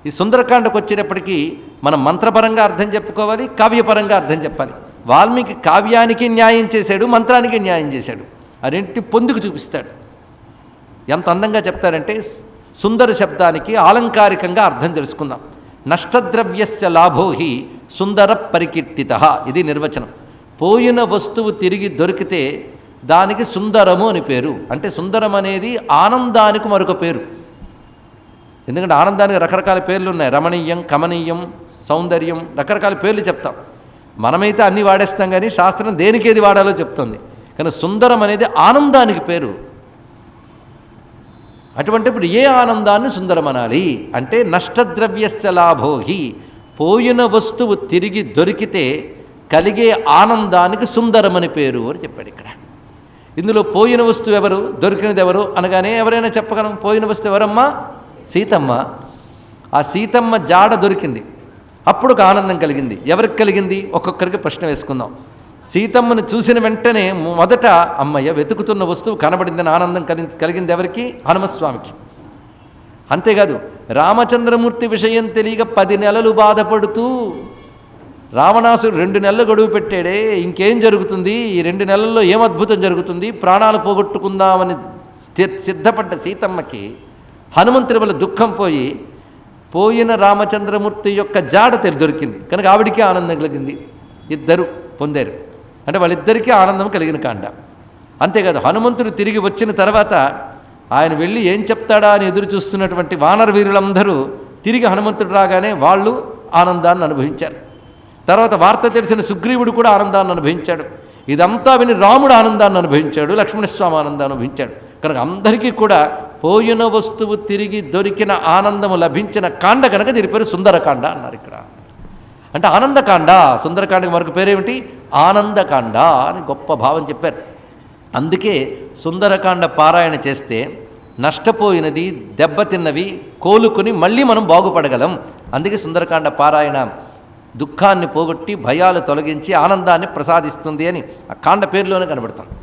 ఈ సుందరకాండకు వచ్చేటప్పటికీ మనం మంత్రపరంగా అర్థం చెప్పుకోవాలి, కావ్యపరంగా అర్థం చెప్పాలి. వాల్మీకి కావ్యానికి న్యాయం చేశాడు, మంత్రానికి న్యాయం చేశాడు. ఆ రెండింటిని పొందుకు చూపిస్తాడు. ఎంత అందంగా చెప్తారంటే సుందర శబ్దానికి ఆలంకారికంగా అర్థం తెలుసుకుందాం. నష్టద్రవ్యస్య లాభోహి సుందర పరికీర్తిత, ఇది నిర్వచనం. పోయిన వస్తువు తిరిగి దొరికితే దానికి సుందరము అని పేరు. అంటే సుందరం అనేది ఆనందానికి మరొక పేరు. ఎందుకంటే ఆనందానికి రకరకాల పేర్లు ఉన్నాయి. రమణీయం, కమనీయం, సౌందర్యం, రకరకాల పేర్లు చెప్తాం. మనమైతే అన్నీ వాడేస్తాం, కానీ శాస్త్రం దేనికి ఏది వాడాలో చెప్తుంది. కానీ సుందరం అనేది ఆనందానికి పేరు. అటువంటి ఇప్పుడు ఏ ఆనందాన్ని సుందరం అనాలి అంటే నష్టద్రవ్యస్య లాభోహి, పోయిన వస్తువు తిరిగి దొరికితే కలిగే ఆనందానికి సుందరమని పేరు అని చెప్పాడు ఇక్కడ. ఇందులో పోయిన వస్తువు ఎవరు, దొరికినది ఎవరు అనగానే ఎవరైనా చెప్పగలం. పోయిన వస్తువు ఎవరమ్మా? సీతమ్మ. ఆ సీతమ్మ జాడ దొరికింది, అప్పుడు ఒక ఆనందం కలిగింది. ఎవరికి కలిగింది? ఒక్కొక్కరికి ప్రశ్న వేసుకుందాం. సీతమ్మను చూసిన వెంటనే మొదట అమ్మయ్య వెతుకుతున్న వస్తువు కనబడిందని ఆనందం కలిగింది ఎవరికి? హనుమస్వామికి. అంతేకాదు రామచంద్రమూర్తి విషయం తెలియక 10 నెలలు బాధపడుతూ రావణాసుడు 2 నెలలు గడువు పెట్టాడే, ఇంకేం జరుగుతుంది, ఈ 2 నెలల్లో ఏం అద్భుతం జరుగుతుంది, ప్రాణాలు పోగొట్టుకుందామని సిద్ధపడ్డ సీతమ్మకి హనుమంతుడి వల్ల దుఃఖం పోయి పోయిన రామచంద్రమూర్తి యొక్క జాడ దొరికింది కనుక ఆవిడికి ఆనందం కలిగింది. ఇద్దరు పొందారు. అంటే వాళ్ళిద్దరికీ ఆనందం కలిగిన కాండ. అంతేకాదు హనుమంతుడు తిరిగి వచ్చిన తర్వాత ఆయన వెళ్ళి ఏం చెప్తాడా అని ఎదురు చూస్తున్నటువంటి వానర వీరులందరూ తిరిగి హనుమంతుడు రాగానే వాళ్ళు ఆనందాన్ని అనుభవించారు. తర్వాత వార్త తెలిసిన సుగ్రీవుడు కూడా ఆనందాన్ని అనుభవించాడు. ఇదంతా విని రాముడు ఆనందాన్ని అనుభవించాడు, లక్ష్మణస్వామి ఆనందాన్ని అనుభవించాడు. కనుక అందరికీ కూడా పోయిన వస్తువు తిరిగి దొరికిన ఆనందము లభించిన కాండ కనుక దీని పేరు సుందరకాండ అన్నారు ఇక్కడ. అంటే ఆనందకాండ. సుందరకాండకి మరొక పేరేమిటి? ఆనందకాండ అని గొప్ప భావం చెప్పారు. అందుకే సుందరకాండ పారాయణ చేస్తే నష్టపోయినది, దెబ్బతిన్నవి కోలుకొని మళ్ళీ మనం బాగుపడగలం. అందుకే సుందరకాండ పారాయణ దుఃఖాన్ని పోగొట్టి భయాలు తొలగించి ఆనందాన్ని ప్రసాదిస్తుంది అని ఆ కాండ పేరులోనే కనబడుతుంది.